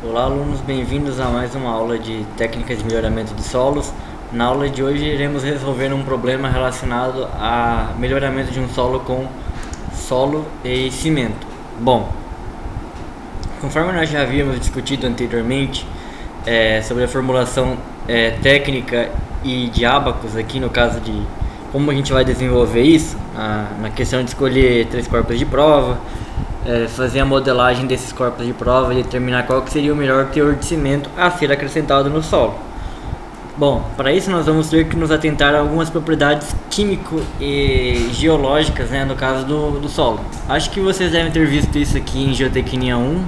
Olá alunos, bem-vindos a mais uma aula de técnicas de melhoramento de solos. Na aula de hoje iremos resolver um problema relacionado a melhoramento de um solo com solo e cimento. Bom, conforme nós já havíamos discutido anteriormente sobre a formulação técnica e de ábacos, aqui no caso de como a gente vai desenvolver isso, na questão de escolher 3 corpos de prova, fazer a modelagem desses corpos de prova e determinar qual que seria o melhor teor de cimento a ser acrescentado no solo. Bom, para isso nós vamos ter que nos atentar a algumas propriedades químico e geológicas, no caso do solo. Acho que vocês devem ter visto isso aqui em Geotecnia 1,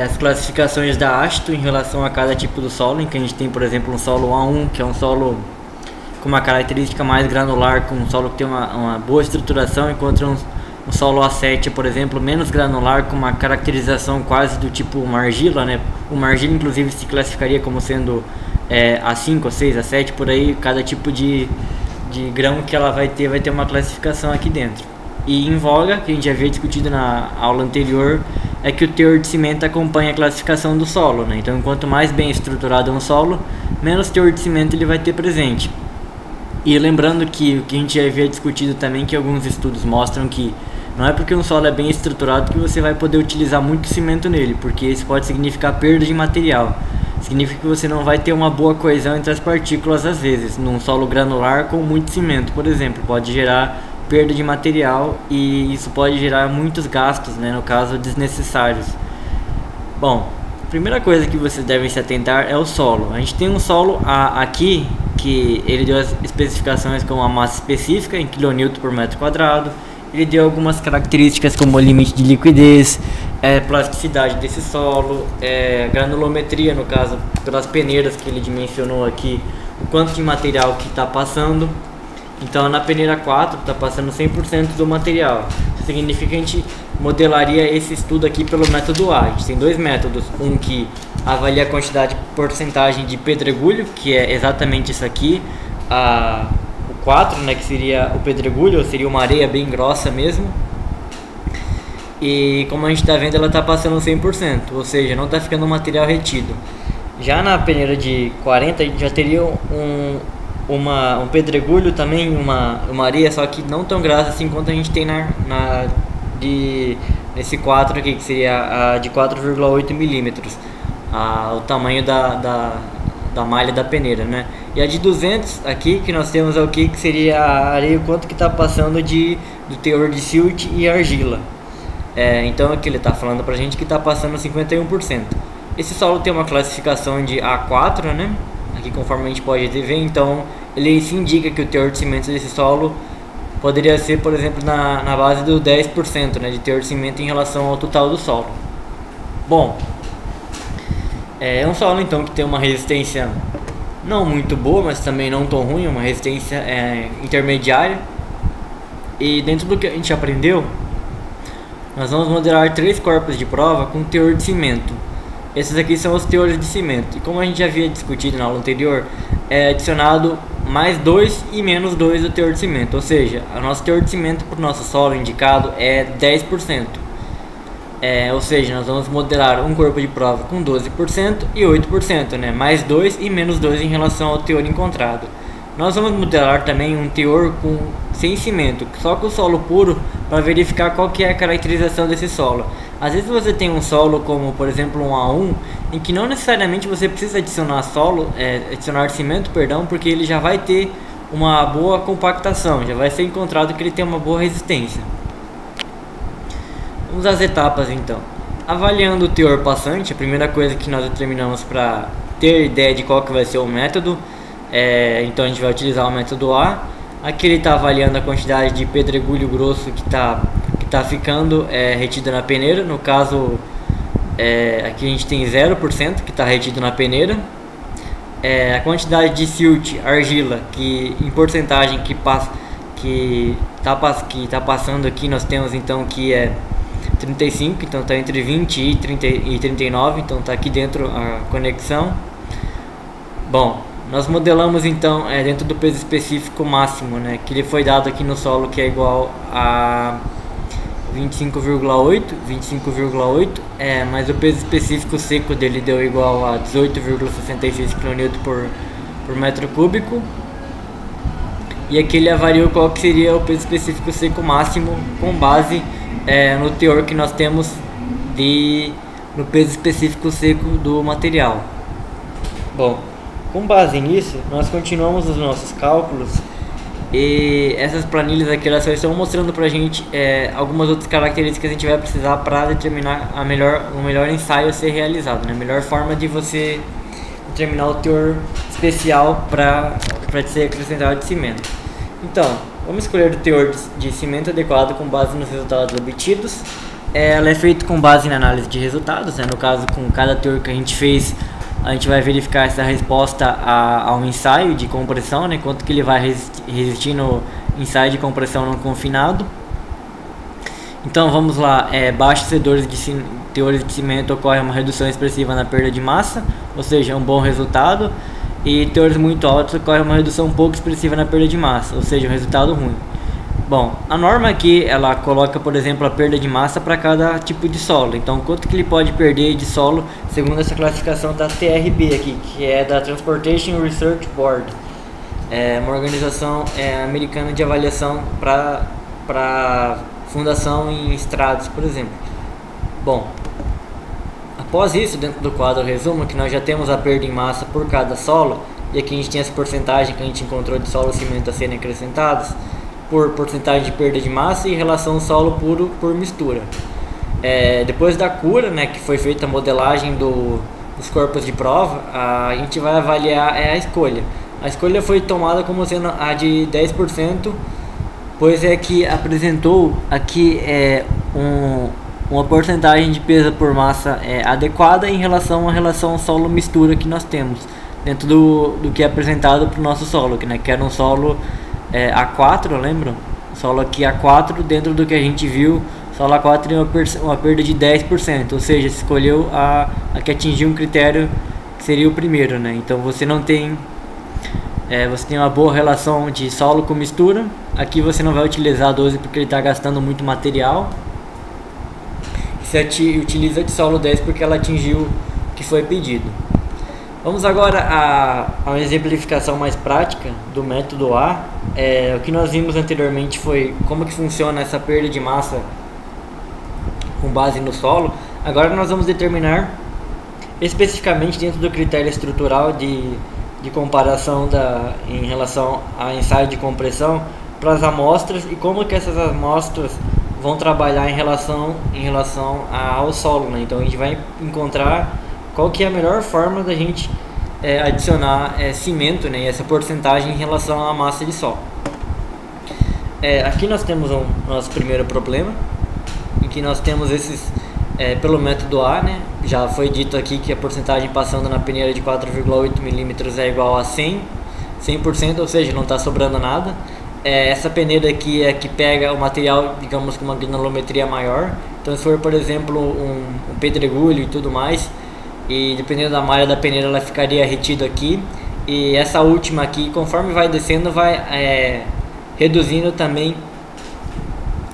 as classificações da ASTO em relação a cada tipo do solo, em que a gente tem, por exemplo, um solo A1, que é um solo com uma característica mais granular, com um solo que tem uma boa estruturação, enquanto um solo A7, por exemplo, menos granular, com uma caracterização quase do tipo uma argila, Uma argila, inclusive, se classificaria como sendo A5, A6, A7, por aí. Cada tipo de grão que ela vai ter uma classificação aqui dentro. E em voga, que a gente já havia discutido na aula anterior, é que o teor de cimento acompanha a classificação do solo, Então, quanto mais bem estruturado é um solo, menos teor de cimento ele vai ter presente. E lembrando que o que a gente já havia discutido também, que alguns estudos mostram que não é porque um solo é bem estruturado que você vai poder utilizar muito cimento nele, porque isso pode significar perda de material. Significa que você não vai ter uma boa coesão entre as partículas às vezes. Num solo granular com muito cimento, por exemplo, pode gerar perda de material e isso pode gerar muitos gastos, no caso, desnecessários. Bom, a primeira coisa que vocês devem se atentar é o solo. A gente tem um solo aqui que ele deu as especificações como a massa específica em kN por metro quadrado. Ele deu algumas características como o limite de liquidez, plasticidade desse solo, granulometria, no caso, pelas peneiras que ele dimensionou aqui, o quanto de material que está passando. Então, na peneira 4 está passando 100% do material. Isso significa que a gente modelaria esse estudo aqui pelo método A. A gente tem 2 métodos, um que avalia a quantidade, porcentagem de pedregulho, que é exatamente isso aqui, o 4, que seria o pedregulho, ou seria uma areia bem grossa mesmo. E como a gente está vendo, ela está passando 100%, ou seja, não está ficando material retido. Já na peneira de 40, a gente já teria um pedregulho também, uma areia, só que não tão grossa assim quanto a gente tem nesse 4 aqui, que seria a de 4,8 milímetros, o tamanho da malha da peneira, E a de 200 aqui que nós temos é o que seria a areia, o quanto que está passando do teor de silt e argila. Então aqui ele está falando pra gente que está passando 51%. Esse solo tem uma classificação de A4, Aqui conforme a gente pode ver, então ele se indica que o teor de cimento desse solo poderia ser, por exemplo, na base do 10%, de teor de cimento em relação ao total do solo. Bom, é um solo então que tem uma resistência não muito boa, mas também não tão ruim, uma resistência intermediária. E dentro do que a gente aprendeu, nós vamos modelar 3 corpos de prova com teor de cimento. Esses aqui são os teores de cimento. E como a gente já havia discutido na aula anterior, é adicionado mais 2 e menos 2 do teor de cimento. Ou seja, o nosso teor de cimento para o nosso solo indicado é 10%. Ou seja, nós vamos modelar um corpo de prova com 12% e 8%, mais 2 e menos 2 em relação ao teor encontrado. Nós vamos modelar também um teor sem cimento, só com o solo puro, para verificar qual que é a caracterização desse solo. Às vezes você tem um solo como, por exemplo, um A1, em que não necessariamente você precisa adicionar cimento, porque ele já vai ter uma boa compactação, já vai ser encontrado que ele tem uma boa resistência. Vamos às etapas então. Avaliando o teor passante, a primeira coisa que nós determinamos para ter ideia de qual que vai ser o método, então a gente vai utilizar o método A. Aqui ele está avaliando a quantidade de pedregulho grosso que está ficando retido na peneira. No caso, aqui a gente tem 0% que está retido na peneira. A quantidade de silt, argila, que em porcentagem que está passando aqui, nós temos então que é 35, então está entre 20 e 39, então está aqui dentro a conexão. Bom, nós modelamos então dentro do peso específico máximo, que ele foi dado aqui no solo, que é igual a 25,8, mas o peso específico seco dele deu igual a 18,66 kN por metro cúbico. E aqui ele avaliou qual que seria o peso específico seco máximo com base no teor que nós temos no peso específico seco do material. Bom, com base nisso, nós continuamos os nossos cálculos. E essas planilhas aqui elas só estão mostrando pra gente algumas outras características que a gente vai precisar para determinar o melhor ensaio a ser realizado, né? A melhor forma de você determinar o teor especial para ser acrescentado de cimento. Então, vamos escolher o teor de cimento adequado com base nos resultados obtidos. Ela é feita com base na análise de resultados, né? No caso, com cada teor que a gente fez, a gente vai verificar essa resposta ao ensaio de compressão, né? Quanto que ele vai resistir no ensaio de compressão não confinado. Então vamos lá, baixos teores de cimento ocorre uma redução expressiva na perda de massa, ou seja, um bom resultado. E teores muito altos ocorre uma redução um pouco expressiva na perda de massa, ou seja, um resultado ruim. Bom, a norma aqui, ela coloca, por exemplo, a perda de massa para cada tipo de solo. Então, quanto que ele pode perder de solo, segundo essa classificação da TRB aqui, que é da Transportation Research Board. É uma organização americana de avaliação para fundação em estradas, por exemplo. Bom, após isso, dentro do quadro resumo, que nós já temos a perda em massa por cada solo, e aqui a gente tem essa porcentagem que a gente encontrou de solo e cimento a serem acrescentados, por porcentagem de perda de massa e relação solo puro por mistura. Depois da cura, né, que foi feita a modelagem dos corpos de prova, a gente vai avaliar a escolha. A escolha foi tomada como sendo a de 10%, pois é que apresentou aqui uma porcentagem de peso por massa adequada em relação à relação solo mistura que nós temos dentro do que é apresentado para o nosso solo, que era um solo A4, lembram? Solo aqui A4, dentro do que a gente viu, solo A4 tem uma perda de 10%, ou seja, se escolheu a que atingiu um critério que seria o primeiro, né? Então você não tem você tem uma boa relação de solo com mistura. Aqui você não vai utilizar 12 porque ele está gastando muito material. Você utiliza de solo 10 porque ela atingiu o que foi pedido. Vamos agora a uma exemplificação mais prática do método A. O que nós vimos anteriormente foi como que funciona essa perda de massa com base no solo. Agora nós vamos determinar especificamente dentro do critério estrutural de comparação em relação a ensaio de compressão para as amostras e como que essas amostras vão trabalhar em relação ao solo, né? Então a gente vai encontrar qual que é a melhor forma da gente adicionar cimento, né? E essa porcentagem em relação à massa de solo. Aqui nós temos o nosso primeiro problema, em que nós temos esses pelo método A, né? Já foi dito aqui que a porcentagem passando na peneira de 4,8 mm é igual a 100%, ou seja, não está sobrando nada. Essa peneira aqui é que pega o material, digamos, com uma granulometria maior. Então, se for, por exemplo, um pedregulho e tudo mais, e dependendo da malha da peneira, ela ficaria retida aqui. E essa última aqui, conforme vai descendo, vai reduzindo também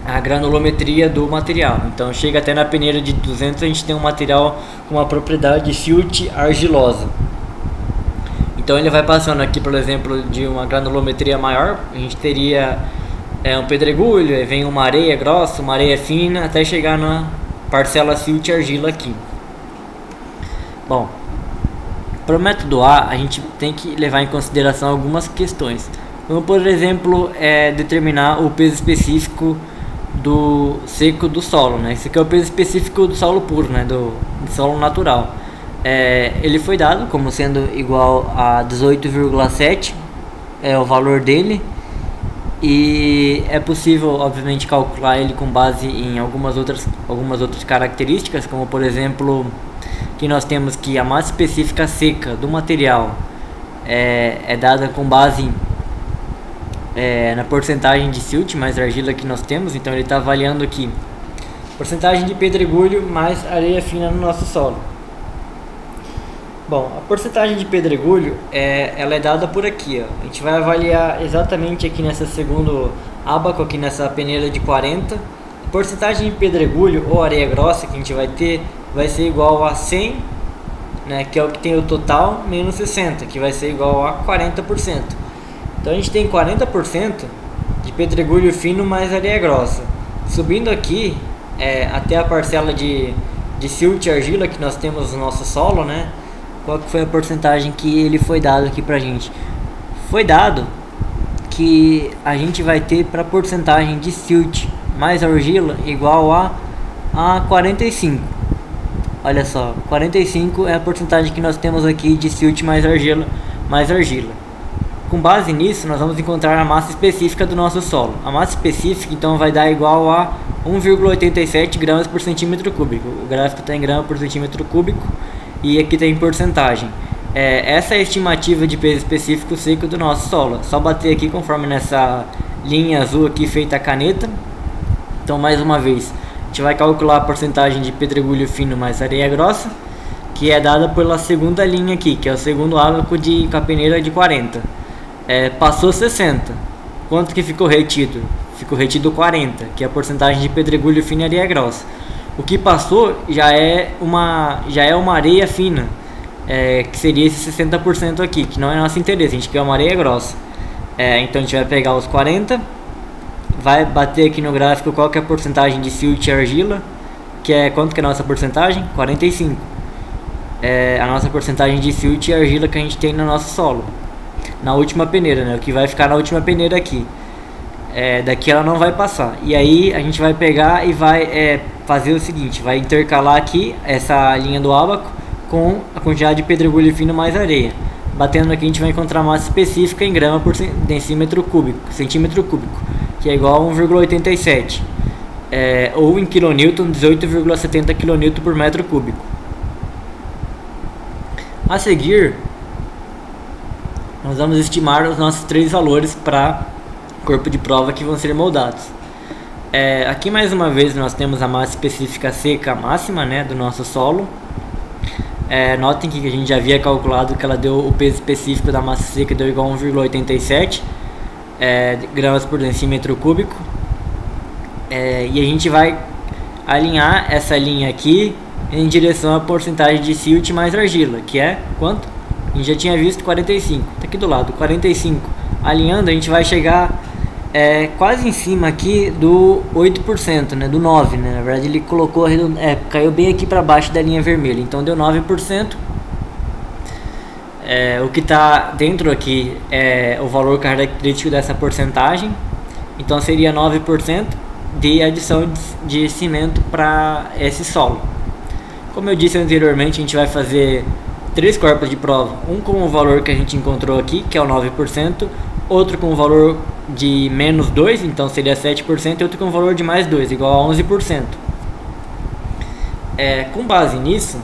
a granulometria do material. Então chega até na peneira de 200 a gente tem um material com uma propriedade silt argilosa. Então ele vai passando aqui, por exemplo, de uma granulometria maior, a gente teria um pedregulho, aí vem uma areia grossa, uma areia fina, até chegar na parcela silt argila aqui. Bom, para o método A a gente tem que levar em consideração algumas questões, como por exemplo determinar o peso específico do seco do solo, né? Esse aqui é o peso específico do solo puro, né? Do solo natural. Ele foi dado como sendo igual a 18,7, o valor dele, e é possível obviamente calcular ele com base em algumas outras características, como por exemplo que nós temos que a massa específica seca do material é dada com base na porcentagem de silt mais argila que nós temos. Então ele está avaliando aqui porcentagem de pedregulho mais areia fina no nosso solo. Bom, a porcentagem de pedregulho ela é dada por aqui, ó. A gente vai avaliar exatamente aqui nessa segundo ábaco, aqui nessa peneira de 40, porcentagem de pedregulho ou areia grossa que a gente vai ter vai ser igual a 100, né, que é o que tem o total, menos 60, que vai ser igual a 40%. Então a gente tem 40% de pedregulho fino mais areia grossa. Subindo aqui até a parcela de silt e argila que nós temos no nosso solo, né? Qual que foi a porcentagem que ele foi dado aqui pra gente? Foi dado que a gente vai ter para porcentagem de silt mais argila igual a 45. Olha só, 45 é a porcentagem que nós temos aqui de silt mais argila. Com base nisso, nós vamos encontrar a massa específica do nosso solo. A massa específica então vai dar igual a 1,87 gramas por centímetro cúbico. O gráfico está em grama por centímetro cúbico e aqui tem porcentagem. Essa é a estimativa de peso específico seco do nosso solo. Só bater aqui conforme nessa linha azul aqui feita a caneta. Então, mais uma vez, a gente vai calcular a porcentagem de pedregulho fino mais areia grossa, que é dada pela segunda linha aqui, que é o segundo ábaco com a peneira de 40. Passou 60. Quanto que ficou retido? Ficou retido 40, que é a porcentagem de pedregulho fino e areia grossa. O que passou já é uma areia fina, que seria esse 60% aqui, que não é nosso interesse, a gente quer uma areia grossa. Então a gente vai pegar os 40, vai bater aqui no gráfico qual que é a porcentagem de silt e argila, que é quanto que é a nossa porcentagem? 45. A nossa porcentagem de silt e argila que a gente tem no nosso solo, na última peneira, né? O que vai ficar na última peneira aqui. Daqui ela não vai passar. E aí a gente vai pegar e vai fazer o seguinte: vai intercalar aqui essa linha do ábaco com a quantidade de pedregulho fino mais areia. Batendo aqui a gente vai encontrar a massa específica em grama por centímetro cúbico, que é igual a 1,87, ou em kilonewton 18,70 kN por metro cúbico. A seguir, nós vamos estimar os nossos três valores para corpo de prova que vão ser moldados. Aqui mais uma vez nós temos a massa específica seca máxima, né, do nosso solo. Notem que a gente já havia calculado que ela deu o peso específico da massa seca deu igual a 1,87 gramas por decímetro cúbico. E a gente vai alinhar essa linha aqui em direção à porcentagem de silt mais argila, que é quanto? A gente já tinha visto 45, tá aqui do lado, 45. Alinhando a gente vai chegar quase em cima aqui do 8%, né, do 9%, né? Na verdade ele colocou, caiu bem aqui para baixo da linha vermelha, então deu 9%. O que está dentro aqui é o valor característico dessa porcentagem, então seria 9% de adição de cimento para esse solo. Como eu disse anteriormente, a gente vai fazer 3 corpos de prova, um com o valor que a gente encontrou aqui, que é o 9%, outro com o valor de menos 2, então seria 7%, e outro com o valor de mais 2, igual a 11%. Com base nisso,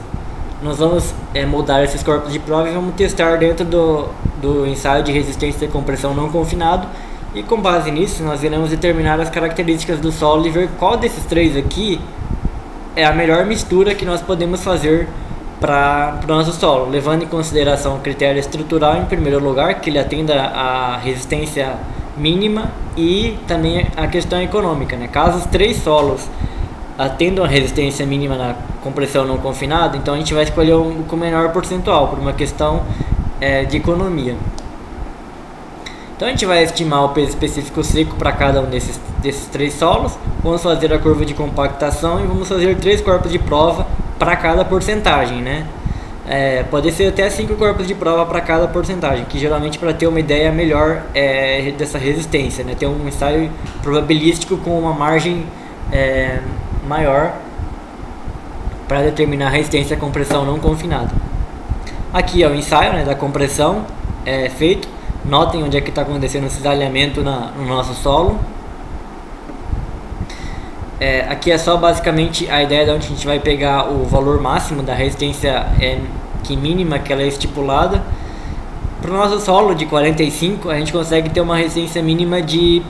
nós vamos moldar esses corpos de prova e vamos testar dentro do ensaio de resistência e compressão não confinado, e com base nisso nós iremos determinar as características do solo e ver qual desses 3 aqui é a melhor mistura que nós podemos fazer para o nosso solo, levando em consideração o critério estrutural em primeiro lugar, que ele atenda à resistência mínima, e também a questão econômica, né? Caso os 3 solos atendam a resistência mínima na compressão não confinada, então a gente vai escolher um com menor percentual, por uma questão de economia. Então a gente vai estimar o peso específico seco para cada um desses 3 solos, vamos fazer a curva de compactação e vamos fazer 3 corpos de prova para cada porcentagem, né? Pode ser até 5 corpos de prova para cada porcentagem, que geralmente para ter uma ideia melhor dessa resistência, né? Ter um ensaio probabilístico com uma margem maior para determinar a resistência à compressão não confinada. Aqui é o ensaio, né, da compressão feito. Notem onde é que está acontecendo esse desalhamento no nosso solo. Aqui é só basicamente a ideia de onde a gente vai pegar o valor máximo da resistência mínima que ela é estipulada. Para o nosso solo de 45, a gente consegue ter uma resistência mínima de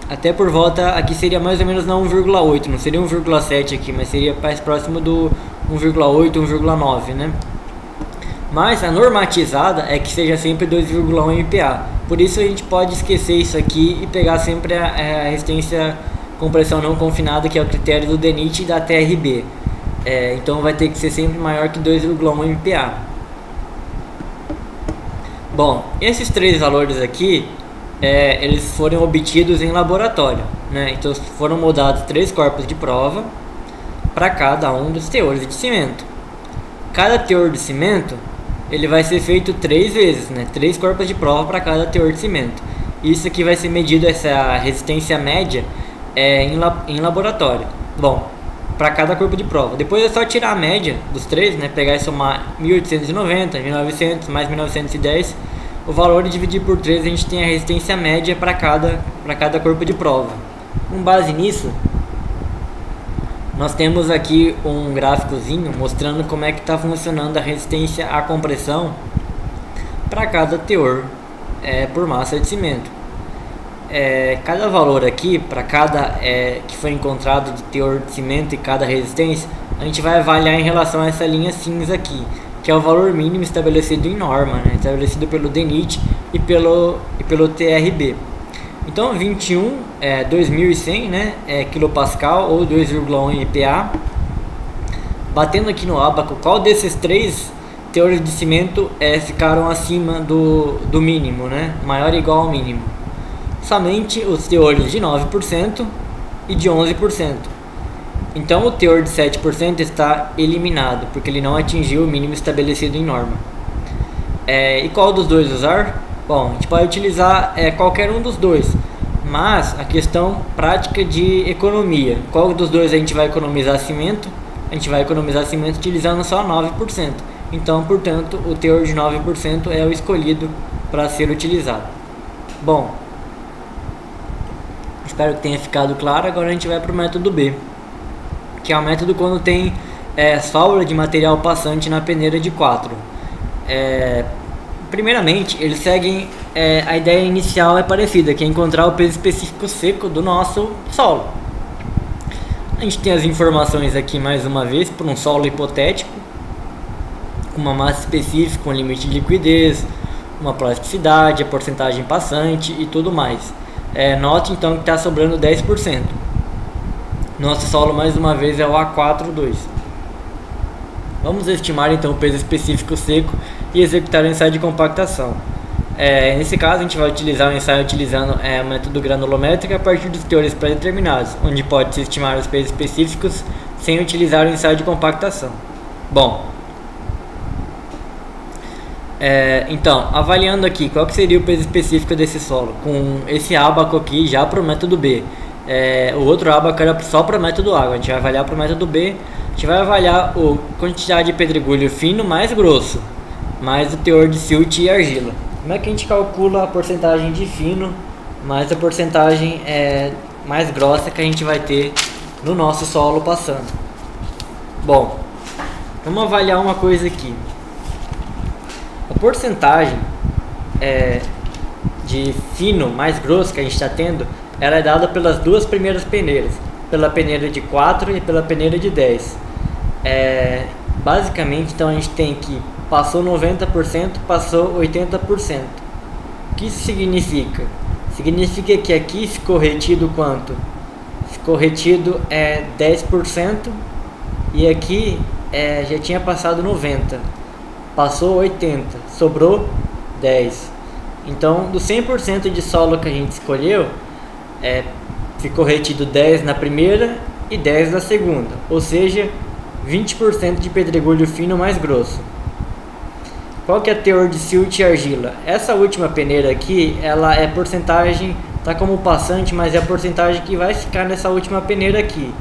até por volta, aqui seria mais ou menos na 1,8, não seria 1,7 aqui, mas seria mais próximo do 1,8, 1,9, né? Mas a normatizada é que seja sempre 2,1 MPa. Por isso a gente pode esquecer isso aqui e pegar sempre a resistência compressão não confinada, que é o critério do DENIT e da TRB. Então vai ter que ser sempre maior que 2,1 MPa. Bom, esses três valores aqui, eles foram obtidos em laboratório, né? Então foram moldados 3 corpos de prova para cada um dos teores de cimento. Cada teor de cimento ele vai ser feito 3 vezes, né? 3 corpos de prova para cada teor de cimento. Isso aqui vai ser medido, essa resistência média em laboratório. Bom, para cada corpo de prova. Depois é só tirar a média dos 3, né? Pegar e somar 1890, 1900 mais 1910. O valor e dividir por 3, a gente tem a resistência média para cada corpo de prova. Com base nisso, nós temos aqui um gráficozinho mostrando como é que está funcionando a resistência à compressão para cada teor por massa de cimento. Cada valor aqui, para cada que foi encontrado de teor de cimento e cada resistência, a gente vai avaliar em relação a essa linha cinza aqui, que é o valor mínimo estabelecido em norma, né? Estabelecido pelo DENIT e pelo TRB. Então 21 2100, né, kilopascal ou 2,1 MPa. Batendo aqui no ábaco, qual desses 3 teores de cimento ficaram acima do mínimo, né? Maior ou igual ao mínimo? Somente os teores de 9% e de 11%. Então o teor de 7% está eliminado, porque ele não atingiu o mínimo estabelecido em norma. E qual dos dois usar? Bom, a gente pode utilizar qualquer um dos dois, mas a questão prática de economia, qual dos dois a gente vai economizar cimento? A gente vai economizar cimento utilizando só 9%. Então, portanto, o teor de 9% é o escolhido para ser utilizado. Bom, espero que tenha ficado claro. Agora a gente vai para o método B, que é o método quando tem sobra de material passante na peneira de 4. Primeiramente, eles seguem a ideia inicial parecida, que é encontrar o peso específico seco do nosso solo. A gente tem as informações aqui mais uma vez por um solo hipotético, com uma massa específica, um limite de liquidez, uma plasticidade, a porcentagem passante e tudo mais. Note então que está sobrando 10%. Nosso solo mais uma vez é o A42. Vamos estimar então o peso específico seco e executar o ensaio de compactação. Nesse caso a gente vai utilizar o ensaio utilizando o método granulométrico a partir dos teores pré-determinados, onde pode-se estimar os pesos específicos sem utilizar o ensaio de compactação. Bom, então, avaliando aqui qual que seria o peso específico desse solo, com esse ábaco aqui já para o método B. O outro ábaco era só para o método A, a gente vai avaliar para o método B. A gente vai avaliar a quantidade de pedregulho fino mais grosso, mais o teor de silt e argila. Como é que a gente calcula a porcentagem de fino mais a porcentagem mais grossa que a gente vai ter no nosso solo passando? Bom, vamos avaliar uma coisa aqui. A porcentagem de fino mais grosso que a gente está tendo, ela é dada pelas duas primeiras peneiras, pela peneira de 4 e pela peneira de 10. Basicamente, então a gente tem que passou 90%, passou 80%. O que isso significa? Significa que aqui ficou retido quanto? Ficou retido 10% e aqui já tinha passado 90%. Passou 80%, sobrou 10%. Então, do 100% de solo que a gente escolheu, ficou retido 10% na primeira e 10% na segunda, ou seja, 20% de pedregulho fino mais grosso. Qual que é o teor de silt e argila? Essa última peneira aqui, ela é porcentagem, tá como passante, mas é a porcentagem que vai ficar nessa última peneira aqui.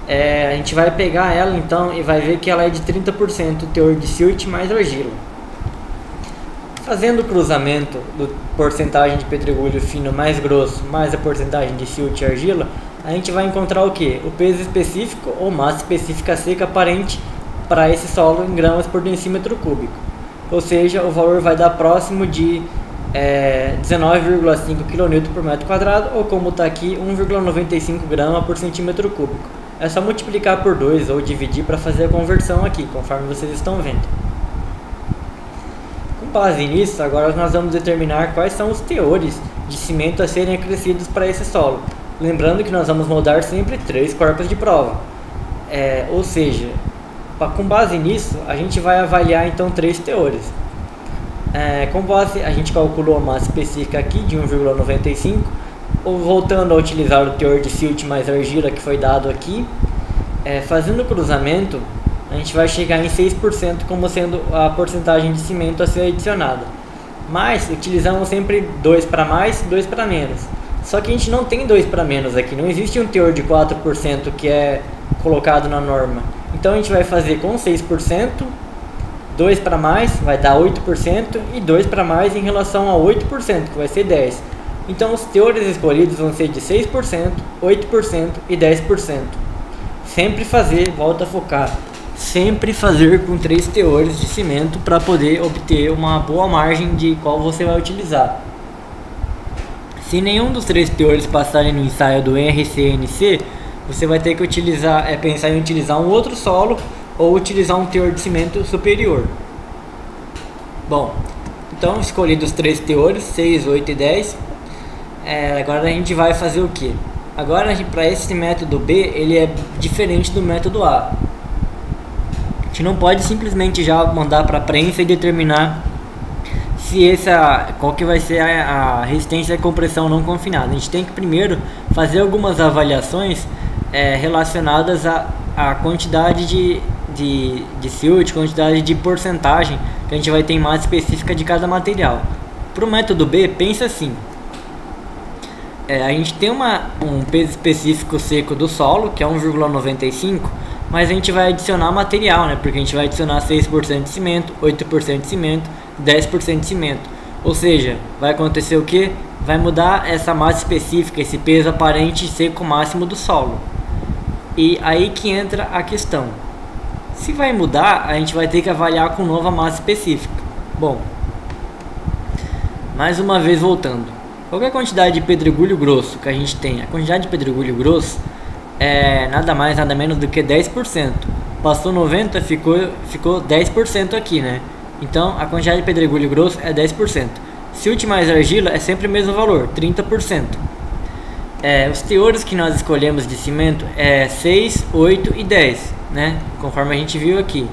A gente vai pegar ela então e vai ver que ela é de 30% o teor de silt mais argila. Fazendo o cruzamento do porcentagem de pedregulho fino mais grosso mais a porcentagem de silt e argila, a gente vai encontrar o que? O peso específico ou massa específica seca aparente para esse solo em gramas por decímetro cúbico. Ou seja, o valor vai dar próximo de 19,5 kN por metro quadrado, ou como está aqui, 1,95 grama por centímetro cúbico. É só multiplicar por 2 ou dividir para fazer a conversão aqui, conforme vocês estão vendo. Com base nisso, agora nós vamos determinar quais são os teores de cimento a serem acrescidos para esse solo. Lembrando que nós vamos moldar sempre 3 corpos de prova. Ou seja, com base nisso, a gente vai avaliar então 3 teores. Com base, a gente calculou a massa específica aqui de 1,95, voltando a utilizar o teor de silt mais argila que foi dado aqui. Fazendo o cruzamento, a gente vai chegar em 6% como sendo a porcentagem de cimento a ser adicionada. Mas utilizamos sempre 2 para mais, 2 para menos. Só que a gente não tem 2 para menos aqui, não existe um teor de 4% que é colocado na norma. Então a gente vai fazer com 6%, 2 para mais vai dar 8% e 2 para mais em relação a 8%, que vai ser 10%. Então os teores escolhidos vão ser de 6%, 8% e 10%. Sempre fazer, volta a focar, sempre fazer com 3 teores de cimento para poder obter uma boa margem de qual você vai utilizar. Se nenhum dos 3 teores passarem no ensaio do RCNC, você vai ter que pensar em utilizar um outro solo ou utilizar um teor de cimento superior. Bom, então escolhidos os 3 teores, 6, 8 e 10, agora a gente vai fazer o que? Agora, para esse método B, ele é diferente do método A. A gente não pode simplesmente já mandar para a prensa e determinar qual que vai ser a resistência à compressão não confinada. A gente tem que primeiro fazer algumas avaliações relacionadas à quantidade de silt, quantidade de porcentagem que a gente vai ter em massa específica de cada material. Para o método B, pensa assim. A gente tem um peso específico seco do solo, que é 1,95, mas a gente vai adicionar material, né? Porque a gente vai adicionar 6% de cimento, 8% de cimento, 10% de cimento. Ou seja, vai acontecer o que? Vai mudar essa massa específica, esse peso aparente seco máximo do solo. E aí que entra a questão. Se vai mudar, a gente vai ter que avaliar com nova massa específica. Bom, mais uma vez voltando. Qual é a quantidade de pedregulho grosso que a gente tem? A quantidade de pedregulho grosso é nada mais, nada menos do que 10%. Passou 90%, ficou 10% aqui, né? Então, a quantidade de pedregulho grosso é 10%. Silt mais argila é sempre o mesmo valor, 30%. Os teores que nós escolhemos de cimento é 6, 8 e 10, né? Conforme a gente viu aqui.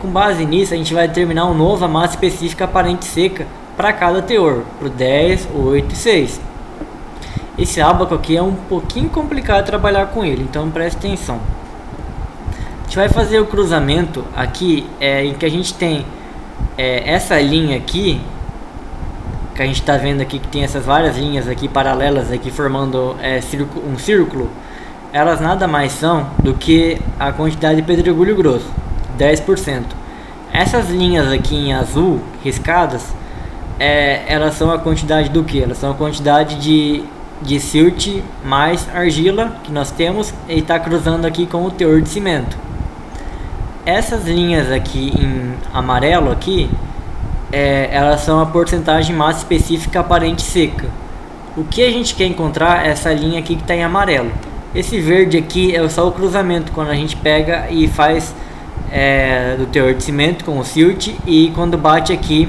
Com base nisso, a gente vai determinar uma nova massa específica aparente seca para cada teor, para o 10, 8 e 6. Esse ábaco aqui é um pouquinho complicado trabalhar com ele, então preste atenção. A gente vai fazer o cruzamento aqui, em que a gente tem essa linha aqui, que a gente está vendo aqui, que tem essas várias linhas aqui paralelas aqui formando um círculo. Elas nada mais são do que a quantidade de pedregulho grosso, 10%. Essas linhas aqui em azul riscadas, elas são a quantidade do que? Elas são a quantidade de silt mais argila que nós temos e está cruzando aqui com o teor de cimento. Essas linhas aqui em amarelo aqui, elas são a porcentagem massa específica aparente seca. O que a gente quer encontrar é essa linha aqui que está em amarelo. Esse verde aqui é só o cruzamento, quando a gente pega e faz do teor de cimento com o silt, e quando bate aqui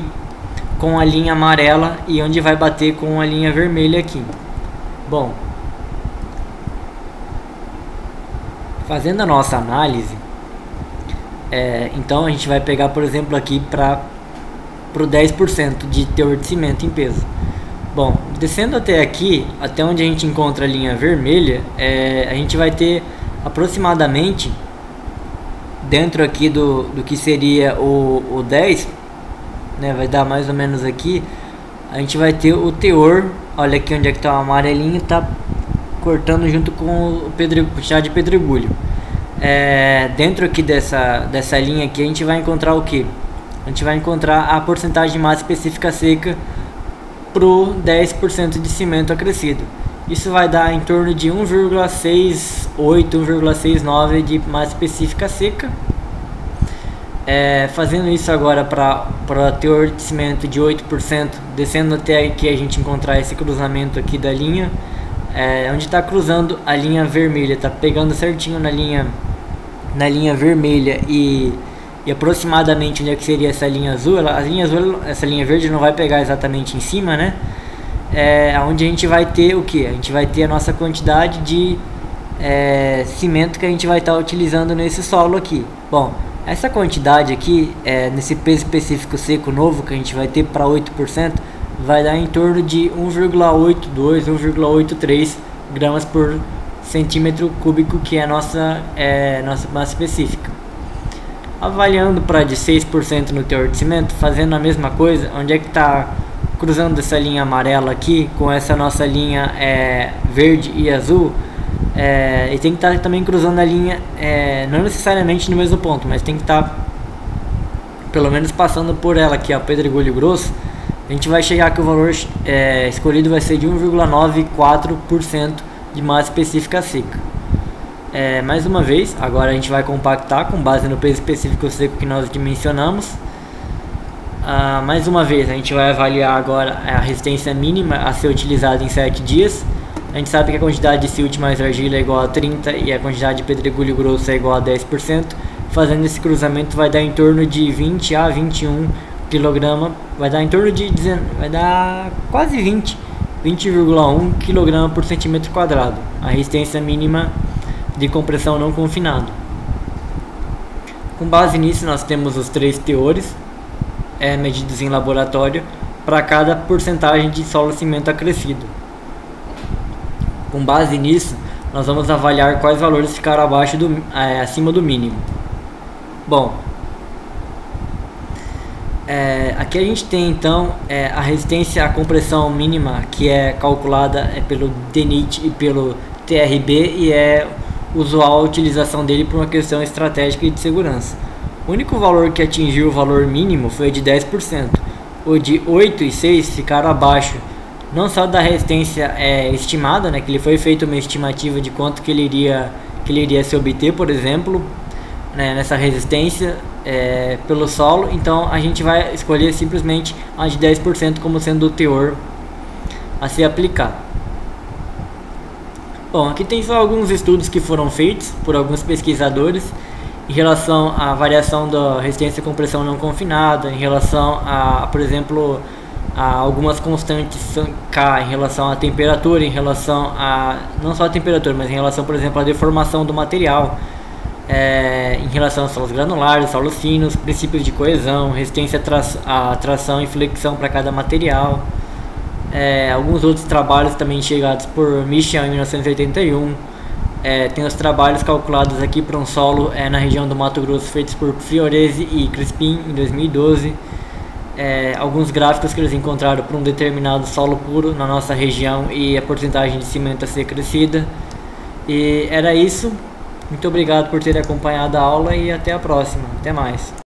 com a linha amarela e onde vai bater com a linha vermelha aqui. Bom, fazendo a nossa análise, então a gente vai pegar, por exemplo, aqui para o 10% de teor de cimento em peso. Bom, descendo até aqui, até onde a gente encontra a linha vermelha, a gente vai ter aproximadamente, dentro aqui do que seria o 10, né, vai dar mais ou menos aqui, a gente vai ter o teor. Olha aqui onde é que está o amarelinho, tá cortando junto com o chá de pedregulho. Dentro aqui dessa linha aqui, a gente vai encontrar o que? A gente vai encontrar a porcentagem de massa específica seca pro 10% de cimento acrescido. Isso vai dar em torno de 1,68, 1,69 de massa específica seca. Fazendo isso agora para teor de cimento de 8%, descendo até aqui a gente encontrar esse cruzamento aqui da linha, onde está cruzando a linha vermelha, está pegando certinho na linha vermelha e aproximadamente onde é que seria essa linha azul. Essa linha verde não vai pegar exatamente em cima, né? onde a gente vai ter o que? A gente vai ter a nossa quantidade de cimento que a gente vai estar utilizando nesse solo aqui. Bom, essa quantidade aqui, nesse peso específico seco novo que a gente vai ter para 8%, vai dar em torno de 1,82, 1,83 gramas por centímetro cúbico, que é a nossa massa específica. Avaliando para de 6% no teor de cimento, fazendo a mesma coisa, onde é que está cruzando essa linha amarela aqui com essa nossa linha verde e azul, e tem que estar também cruzando a linha, não necessariamente no mesmo ponto, mas tem que estar pelo menos passando por ela aqui, ó, pedregulho grosso. A gente vai chegar que o valor escolhido vai ser de 1,94% de massa específica seca. Mais uma vez, agora a gente vai compactar com base no peso específico seco que nós dimensionamos. Mais uma vez, a gente vai avaliar agora a resistência mínima a ser utilizada em 7 dias. A gente sabe que a quantidade de silt mais argila é igual a 30 e a quantidade de pedregulho grosso é igual a 10%. Fazendo esse cruzamento vai dar em torno de 20 a 21 kg, vai dar em torno de vai dar quase 20,1 kg por centímetro quadrado, a resistência mínima de compressão não confinado. Com base nisso, nós temos os 3 teores medidos em laboratório para cada porcentagem de solo cimento acrescido. Com base nisso, nós vamos avaliar quais valores ficaram acima do mínimo. Bom, aqui a gente tem então a resistência à compressão mínima, que é calculada pelo DNIT e pelo TRB, e é usual a utilização dele por uma questão estratégica e de segurança. O único valor que atingiu o valor mínimo foi de 10%. O de 8 e 6 ficaram abaixo, não só da resistência estimada, que ele foi feita uma estimativa de quanto que ele iria se obter, por exemplo, nessa resistência pelo solo. Então a gente vai escolher simplesmente a de 10% como sendo o teor a ser aplicado. Bom, aqui tem só alguns estudos que foram feitos por alguns pesquisadores em relação à variação da resistência à compressão não confinada, em relação a, por exemplo, a algumas constantes K, em relação à temperatura, em relação a, não só a temperatura, mas em relação, por exemplo, à deformação do material, em relação a solos granulares, solos finos, princípios de coesão, resistência à tração e flexão para cada material. Alguns outros trabalhos também chegados por Michel em 1981. Tem os trabalhos calculados aqui para um solo na região do Mato Grosso, feitos por Fiorese e Crispin em 2012. Alguns gráficos que eles encontraram para um determinado solo puro na nossa região e a porcentagem de cimento a ser crescida. E era isso. Muito obrigado por ter acompanhado a aula e até a próxima. Até mais.